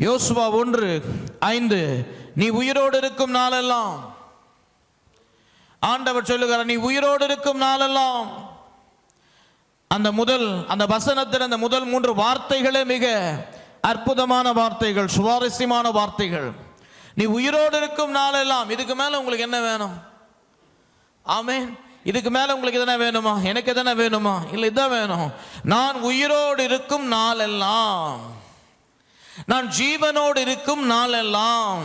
யோசுவா 1:5, நீ உயிரோடு இருக்கும் நாளெல்லாம், ஆண்டவர் சொல்லுகிறார், நீ உயிரோடு இருக்கும் நாளெல்லாம். அந்த வசனத்தில் அந்த முதல் 3 வார்த்தைகளே மிக அற்புதமான வார்த்தைகள், சுவாரஸ்யமான வார்த்தைகள். நீ உயிரோடு இருக்கும் நாளெல்லாம். இதுக்கு மேல உங்களுக்கு என்ன வேணும்? ஆமென். இதுக்கு மேல உங்களுக்கு எதனா வேணுமா? எனக்கு எதனா வேணுமா? இல்லை, இதான் வேணும். நான் உயிரோடு இருக்கும் நாளெல்லாம், நான் ஜீவனோடு இருக்கும் நாளெல்லாம்,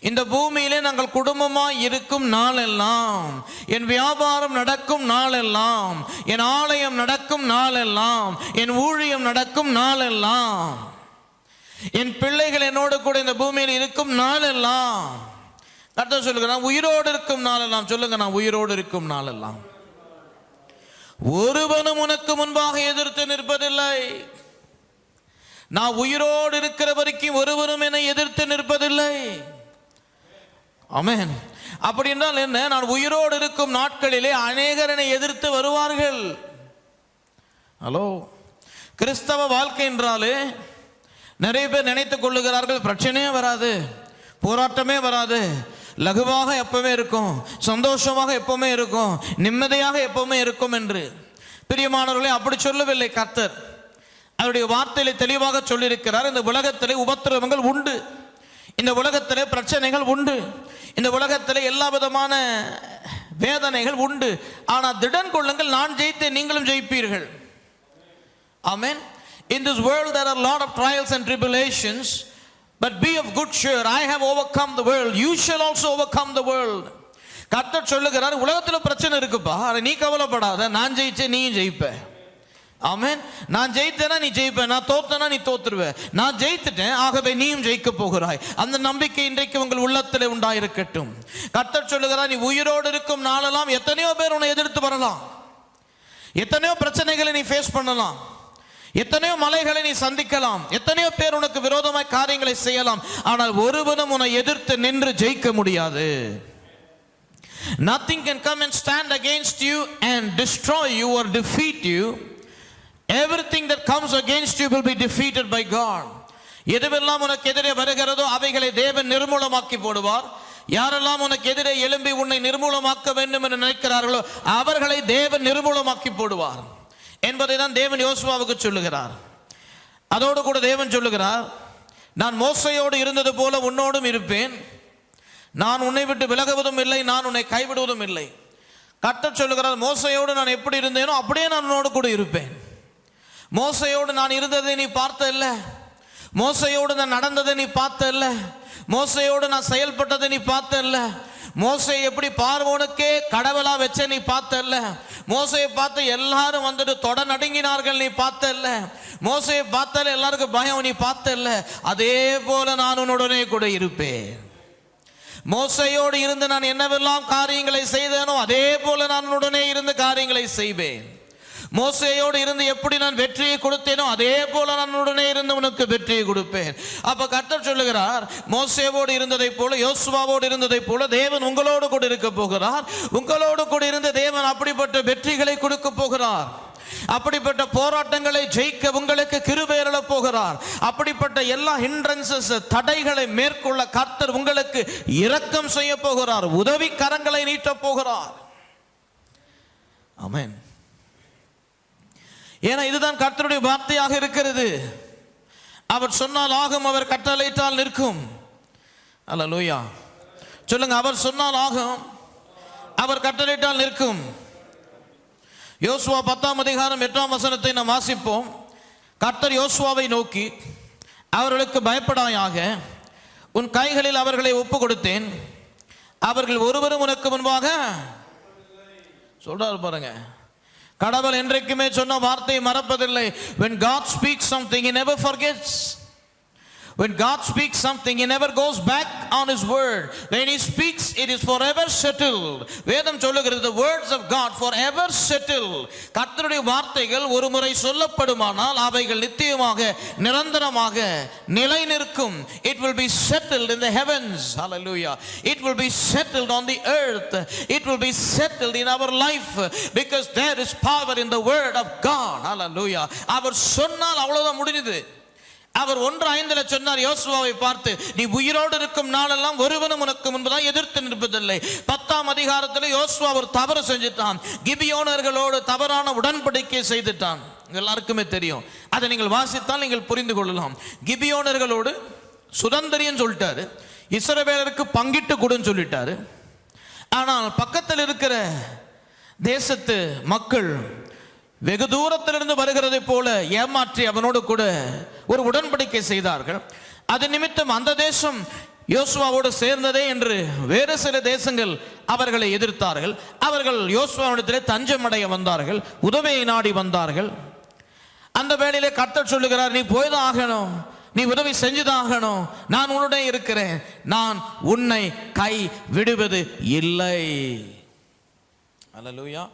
இந்த பூமியிலே நாங்கள் குடும்பமாய் இருக்கும் நாளெல்லாம், என் வியாபாரம் நடக்கும் நாளெல்லாம், என் ஆலயம் நடக்கும் நாளெல்லாம், என் ஊழியம் நடக்கும் நாளெல்லாம், என் பிள்ளைகள் என்னோடு கூட இந்த பூமியில் இருக்கும் நாளெல்லாம். கர்த்தர் சொல்லுங்க, உயிரோடு இருக்கும் நாளெல்லாம். சொல்லுங்க, நான் உயிரோடு இருக்கும் நாளெல்லாம். ஒருவனும் உனக்கு முன்பாக எதிர்த்து நிற்பதில்லை. நான் உயிரோடு இருக்கிற வரைக்கும் ஒருவரும் என்னை எதிர்த்து நிற்பதில்லை. ஆமென். அப்படி என்றால் என்ன? நான் உயிரோடு இருக்கும் நாட்களிலே அநேகர் என்னை எதிர்த்து வருவார்கள். ஹலோ, கிறிஸ்தவ வாழ்க்கை என்றாலே நிறைய பேர் நினைத்துக் கொள்ளுகிறார்கள், பிரச்சனையே வராது, போராட்டமே வராது, லகுவாக எப்பவுமே இருக்கும், சந்தோஷமாக எப்பவுமே இருக்கும், நிம்மதியாக எப்பவுமே இருக்கும் என்று. பிரியமானவர்களே, அப்படி சொல்லவில்லை கர்த்தர். அவருடைய வார்த்தையிலே தெளிவாக சொல்லியிருக்கிறார், இந்த உலகத்திலே உபத்திரவங்கள் உண்டு, இந்த உலகத்திலே பிரச்சனைகள் உண்டு, இந்த உலகத்திலே எல்லா விதமான வேதனைகள் உண்டு. ஆனால் திடன் கொள்ளுங்கள், நான் ஜெயித்தேன், நீங்களும் ஜெயிப்பீர்கள். ஆமென். In this world there are a lot of trials and tribulations, but be of good cheer, I have overcome the world, you shall also overcome the world. கர்த்தர் சொல்லுகிறார், உலகத்தில் பிரச்சனை இருக்குப்பா, நீ கவலைப்படாத, நான் ஜெயிச்சேன், நீயும் ஜெயிப்ப. ஆமென். நான் ஜெயித்தேனா நீ ஜெயிப்ப, நான் தோத்தனா நீ தோத்துருவ. நான் ஜெயித்துட்டேன், ஆகவே நீயும் ஜெயிக்க போகிறாய். அந்த நம்பிக்கை இன்றைக்கு உங்கள் உள்ளத்திலே உண்டாயிருக்கட்டும். கர்த்தர் சொல்லுகிறார், நீ உயிரோடு இருக்கும் நாளெல்லாம் எத்தனையோ பேர் உன்னை எதிர்த்து வரலாம், எத்தனையோ பிரச்சனைகளை நீ ஃபேஸ் பண்ணலாம், எத்தனையோ மலைகளை நீ சந்திக்கலாம், எத்தனையோ பேர் உனக்கு விரோதமாய் காரியங்களை செய்யலாம், ஆனால் ஒருவனும் உன்னை எதிர்த்து நின்று ஜெயிக்க முடியாது. Nothing can come and stand against you and destroy you or defeat you. Everything that comes against you will be defeated by God. எதுவெல்லாம் உனக்கு எதிரே வருகிறதோ அவைகளை தேவன் நிர்மூலமாக்கி போடுவார். யாரெல்லாம் உனக்கு எதிரே எழும்பி உன்னை நிர்மூலமாக்க வேண்டும் என்று நினைக்கிறார்களோ அவர்களை தேவன் நிர்மூலமாக்கி போடுவார் என்பதை தான் தேவன் யோசுவாவுக்கு சொல்லுகிறார். அதோடு கூட தேவன் சொல்லுகிறார், நான் மோசையோடு இருந்தது போல உன்னோடும் இருப்பேன், நான் உன்னை விட்டு விலகுவதும் இல்லை, நான் உன்னை கைவிடுவதும் இல்லை. கர்த்தர் சொல்லுகிறார், மோசையோடு நான் எப்படி இருந்தேனோ அப்படியே நான் உன்னோடு கூட இருப்பேன். மோசையோடு நான் இருந்ததை நீ பார்த்த இல்லை, மோசையோடு நான் நடந்ததை நீ பார்த்த இல்லை, மோசையோடு நான் செயல்பட்டதை நீ பார்த்த இல்லை, மோசையை எப்படி பார்வோனுக்கே கடவுளா வச்ச நீ பார்த்த இல்ல, மோசையை பார்த்து எல்லாரும் வந்துட்டு தொட நடுங்கினார்கள் நீ பார்த்த இல்ல, மோசையை பார்த்தால எல்லாருக்கும் பயம் நீ பார்த்த இல்ல. அதே போல நான் உன்னுடனே கூட இருப்பேன். மோசையோடு இருந்து நான் என்னவெல்லாம் காரியங்களை செய்தேனோ அதே போல நான் உடனே இருந்து காரியங்களை செய்வேன். மோசையோடு இருந்து எப்படி நான் வெற்றியை கொடுத்தேனோ அதே போல நான் உடனே இருந்து உனக்கு வெற்றியை கொடுப்பேன். அப்ப கர்த்தர் சொல்லுகிறார், மோசேவோடு இருந்ததை போல யோசுவாவோடு இருந்ததை போல தேவன் உங்களோடு கூட இருக்க போகிறார். உங்களோடு கூட இருந்த தேவன் அப்படிப்பட்ட வெற்றிகளை கொடுக்க போகிறார். அப்படிப்பட்ட போராட்டங்களை ஜெயிக்க உங்களுக்கு கிருபை அருளப் போகிறார். அப்படிப்பட்ட எல்லா ஹிண்ட்ரன்சஸ் தடைகளை மேற்கொள்ள கர்த்தர் உங்களுக்கு இரக்கம் செய்ய போகிறார், உதவி கரங்களை நீட்ட போகிறார். ஆமென். ஏன்னா இதுதான் கர்த்தருடைய வார்த்தையாக இருக்கிறது. அவர் சொன்னால் ஆகும், அவர் கட்டளையிட்டால் நிற்கும். அல்லேலூயா சொல்லுங்க. அவர் சொன்னால் ஆகும், அவர் கட்டளையிட்டால் நிற்கும். யோசுவா 10:8 நாம் வாசிப்போம். கர்த்தர் யோசுவாவை நோக்கி, அவர்களுக்கு பயப்படாயாக, உன் கைகளில் அவர்களை ஒப்பு கொடுத்தேன், அவர்கள் ஒருவரும் உனக்கு முன்பாக சொல்றாரு பாருங்க. கடவுள் என்றைக்குமே சொன்ன வார்த்தையை மறப்பதில்லை. When God speaks something, he never forgets. When God speaks something, he never goes back on his word. When he speaks, it is forever settled. வேதம் சொல்லுகிறது, the words of God forever settled. கர்த்தருடைய வார்த்தைகள் ஒரு முறை சொல்லப்படுமானால் அவைகள் நித்தியமாக நிரந்தரமாக நிலை நிற்கும். It will be settled in the heavens. Hallelujah. It will be settled on the earth. It will be settled in our life because there is power in the word of God. Hallelujah. அவர் சொன்னால் அவ்வளவுதான் முடிஞ்சது. அவர் 1:5 சொன்னார் யோசுவாவை பார்த்து, நீ உயிரோடு இருக்கும் நாளெல்லாம் ஒருவனும் உனக்கு முன்பதாக எதிர்த்து நிற்பதில்லை. 10ஆம் அதிகாரத்தில் யோசுவா ஒரு தவறு செஞ்சுட்டான். கிபியோனர்களோடு தவறான உடன்படிக்கை செய்துட்டான். எல்லாருக்குமே தெரியும். அதை நீங்கள் வாசித்தால் நீங்கள் புரிந்து கொள்ளலாம். கிபியோனர்களோடு சுதந்திரியம் சொல்லிட்டாரு, இஸ்ரவேலருக்கு பங்கிட்டு கொடுன்னு சொல்லிட்டாரு. ஆனால் பக்கத்தில் இருக்கிற தேசத்து மக்கள் வெகு தூரத்திலிருந்து வருகிறதை போல ஏமாற்றி அவனோடு கூட ஒரு உடன்படிக்கை செய்தார்கள். அது நிமித்தம் அந்த தேசம் யோசுவாவோடு சேர்ந்ததே என்று வேறு சில தேசங்கள் அவர்களை எதிர்த்தார்கள். அவர்கள் யோசுவாவிடத்திலே தஞ்சமடைய வந்தார்கள், உதவியை நாடி வந்தார்கள். அந்த வேளையிலே கர்த்தர் சொல்லுகிறார், நீ போய்தான் ஆகணும், நீ உதவி செஞ்சுதான் ஆகணும், நான் உன்னுடைய இருக்கிறேன், நான் உன்னை கை விடுவது இல்லை. அல்லேலூயா.